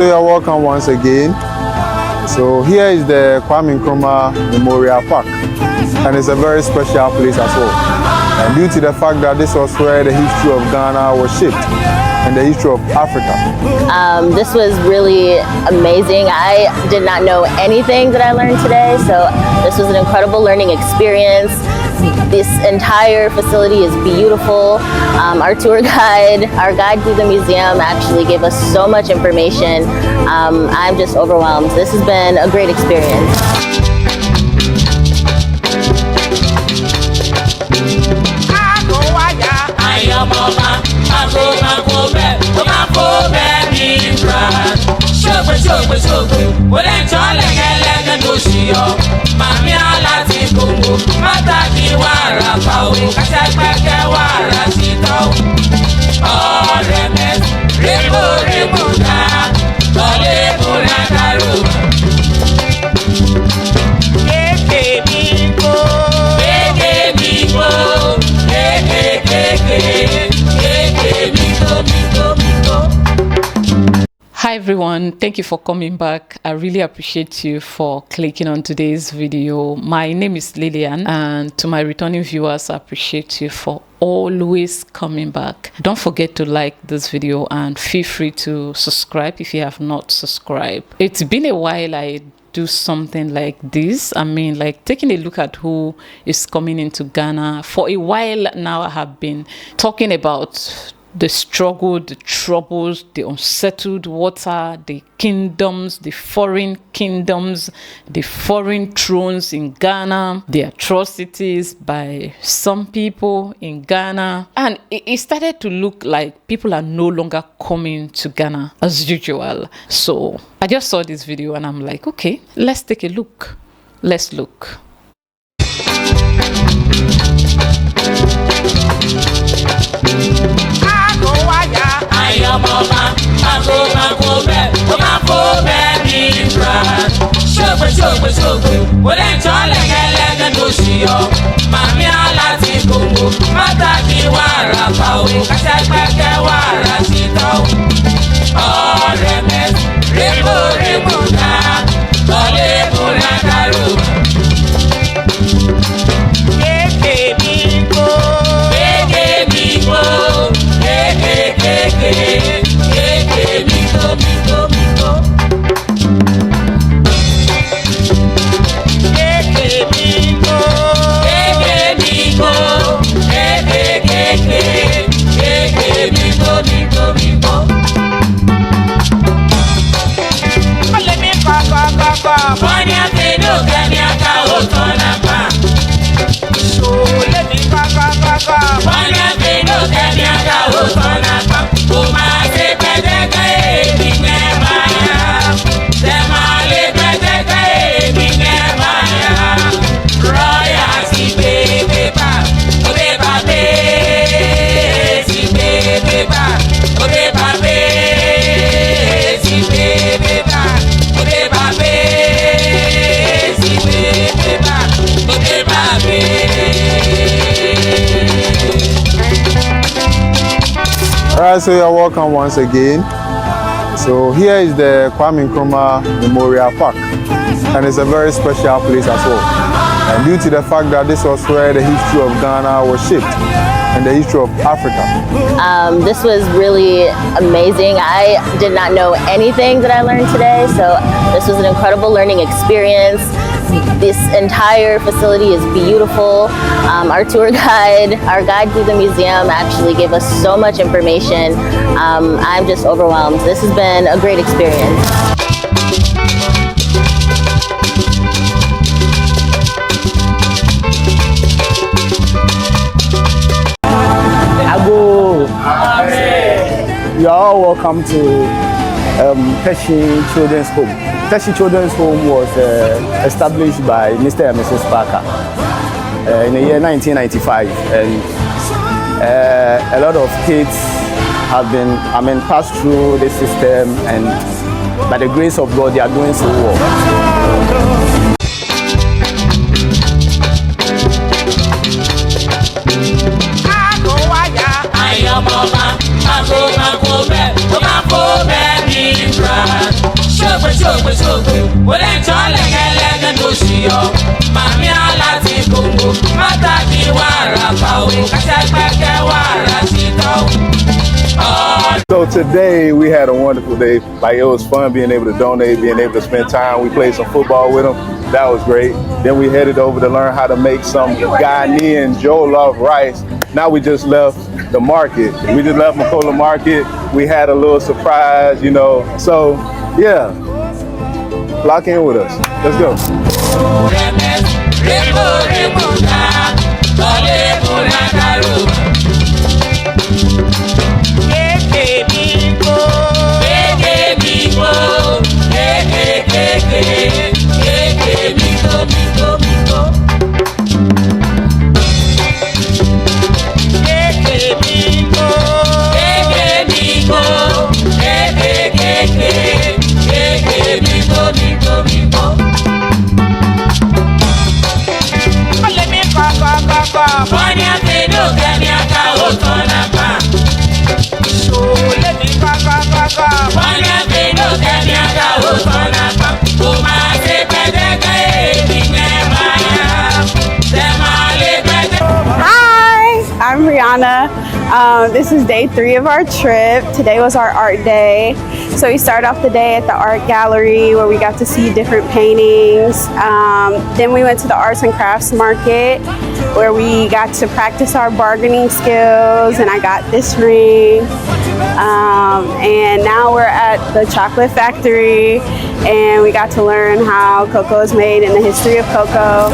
You're welcome once again. So here is the Kwame Nkrumah Park, and it's a very special place as well. And due to the fact that this was where the history of Ghana was shaped and the history of Africa. This was really amazing. I did not know anything that I learned today, so this was an incredible learning experience. This entire facility is beautiful. Our tour guide, our guide through the museum actually gave us so much information. I'm just overwhelmed. This has been a great experience. Hi everyone, thank you for coming back. I really appreciate you for clicking on today's video. My name is Lillian, and to my returning viewers, I appreciate you for always coming back. Don't forget to like this video and feel free to subscribe if you have not subscribed. It's been a while I do something like this. I mean, like taking a look at who is coming into Ghana. For a while now, I have been talking about the struggle, the troubles, the unsettled water, the kingdoms, the foreign kingdoms, the foreign thrones in Ghana, the atrocities by some people in Ghana. And it started to look like people are no longer coming to Ghana as usual. So I just saw this video and I'm like, okay, let's take a look. Let's look. Alright, so you're welcome once again. So here is the Kwame Nkrumah Park, and it's a very special place as well. And due to the fact that this was where the history of Ghana was shaped and the history of Africa. This was really amazing. I did not know anything that I learned today, so this was an incredible learning experience. This entire facility is beautiful. Our tour guide, our guide through the museum actually gave us so much information. I'm just overwhelmed. This has been a great experience. You are all welcome to Peshin Children's Home. Peshin Children's Home was established by Mr. and Mrs. Parker in the year 1995, and a lot of kids have been, passed through the system, and by the grace of God, they are doing so well. So today we had a wonderful day. Like, it was fun being able to donate, being able to spend time. We played some football with them. That was great. Then we headed over to learn how to make some Ghanaian Joe Love rice. Now we just left the market. We just left Makola Market. We had a little surprise, you know. So yeah, lock in with us. Let's go. I'm Rihanna. This is day 3 of our trip. Today was our art day. So we started off the day at the art gallery where we got to see different paintings. Then we went to the arts and crafts market where we got to practice our bargaining skills, and I got this ring. And now we're at the chocolate factory, and we got to learn how cocoa is made and the history of cocoa.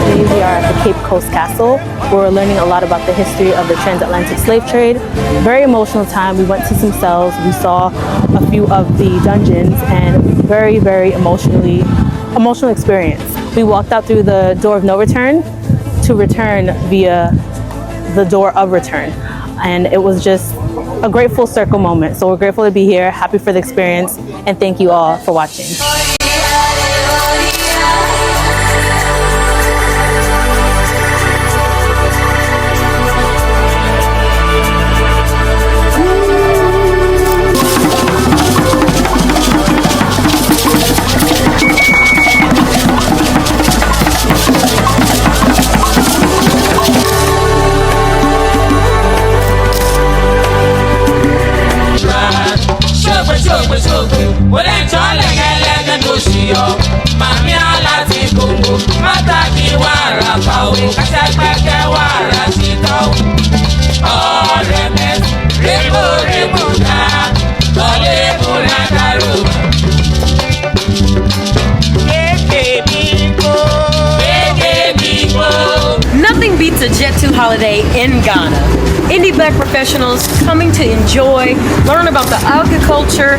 Today we are at the Cape Coast Castle, where we're learning a lot about the history of the transatlantic slave trade. Very emotional time. We went to some cells, we saw a few of the dungeons, and very, very emotional experience. We walked out through the door of no return to return via the door of return. And it was just a great full circle moment. So we're grateful to be here, happy for the experience, and thank you all for watching. Nothing beats a Jet 2 holiday in Ghana. Indie Black professionals coming to enjoy, learn about the agriculture,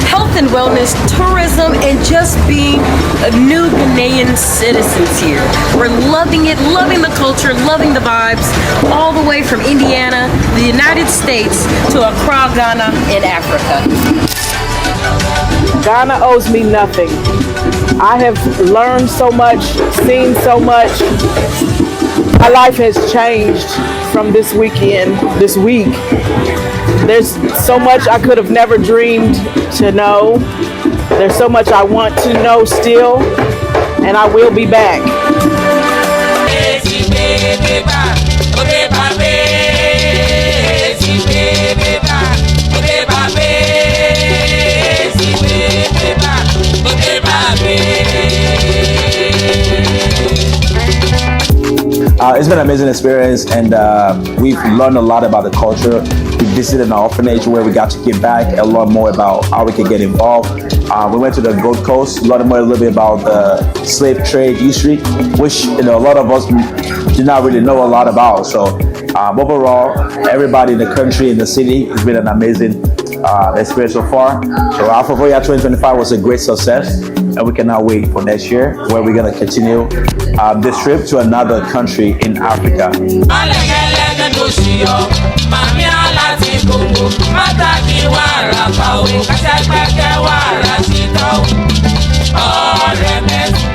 health and wellness, tourism, and just being a new Ghanaian citizens here. We're loving it, loving the culture, loving the vibes, all the way from Indiana, the United States, to Accra, Ghana, in Africa. Ghana owes me nothing. I have learned so much, seen so much. My life has changed from this week. There's so much I could have never dreamed to know. There's so much I want to know still, and I will be back. It's been an amazing experience, and we've learned a lot about the culture. We visited an orphanage where we got to give back and learn more about how we could get involved. We went to the Gold Coast, learned more a little bit about the slave trade history, which a lot of us did not really know a lot about. So overall, everybody in the country, in the city, it's been an amazing experience so far. So Afro-Voya 2025 was a great success, and we cannot wait for next year, where we're going to continue this trip to another country in Africa. Mataki wara pa o, kasa gbẹkẹ wara si tọ, ọ̀rẹ́ mẹ́ta.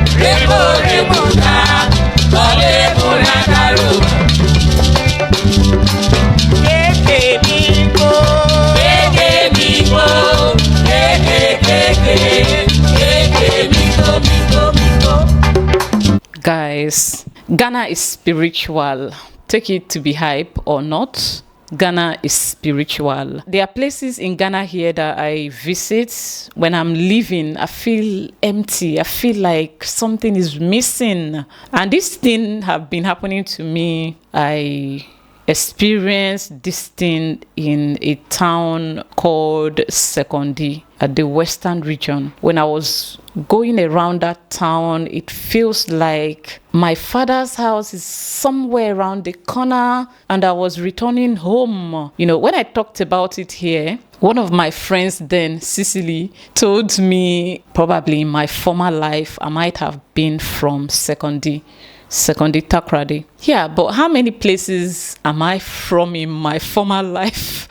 Guys, Ghana is spiritual. Take it to be hype or not. Ghana is spiritual. There are places in Ghana here that I visit. When I'm leaving, I feel empty. I feel like something is missing. And this thing have been happening to me. I experienced this thing in a town called Sekondi at the western region. When I was going around that town, it feels like my father's house is somewhere around the corner and I was returning home. You know, when I talked about it here, one of my friends then, Cicely, told me probably in my former life I might have been from Sekondi Takrady. Yeah, but how many places am I from in my former life?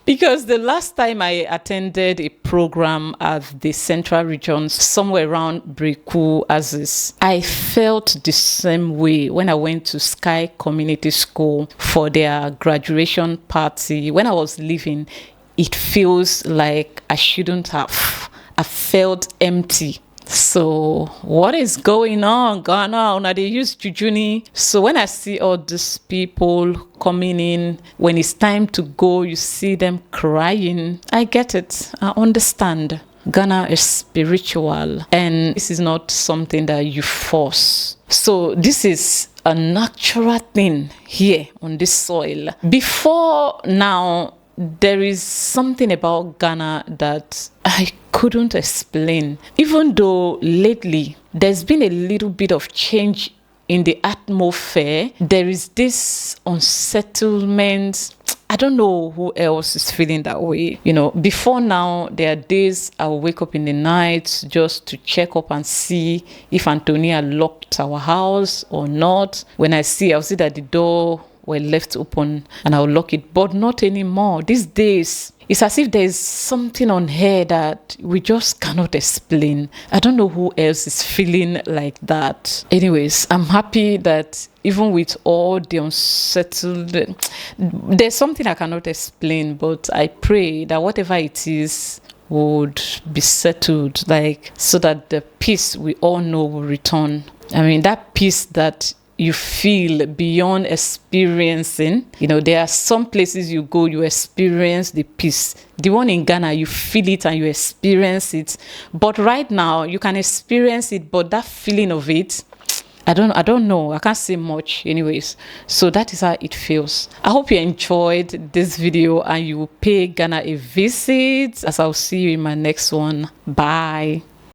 Because the last time I attended a program at the Central Region, somewhere around Breku, Aziz, I felt the same way when I went to Sky Community School for their graduation party. When I was leaving, it feels like I shouldn't have. I felt empty. So what is going on, Ghana? Now they use jujuni. So when I see all these people coming in, when it's time to go, you see them crying. I get it. I understand. Ghana is spiritual, and this is not something that you force. So this is a natural thing here on this soil. Before now, there is something about Ghana that I couldn't explain. Even though lately there's been a little bit of change in the atmosphere, there is this unsettlement. I don't know who else is feeling that way. You know, before now, there are days I'll wake up in the night just to check up and see if Antonia locked our house or not. When I'll see that the door were left open and I'll lock it, but not anymore. These days, it's as if there's something on here that we just cannot explain. I don't know who else is feeling like that. Anyways, I'm happy that even with all the unsettled, there's something I cannot explain, but I pray that whatever it is would be settled, like, so that the peace we all know will return. I mean, that peace that you feel beyond experiencing. You know, there are some places you go, you experience the peace. The one in Ghana, you feel it and you experience it. But right now, you can experience it, but that feeling of it, I don't know. I can't say much anyways. So that is how it feels. I hope you enjoyed this video and you will pay Ghana a visit, as I'll see you in my next one. Bye.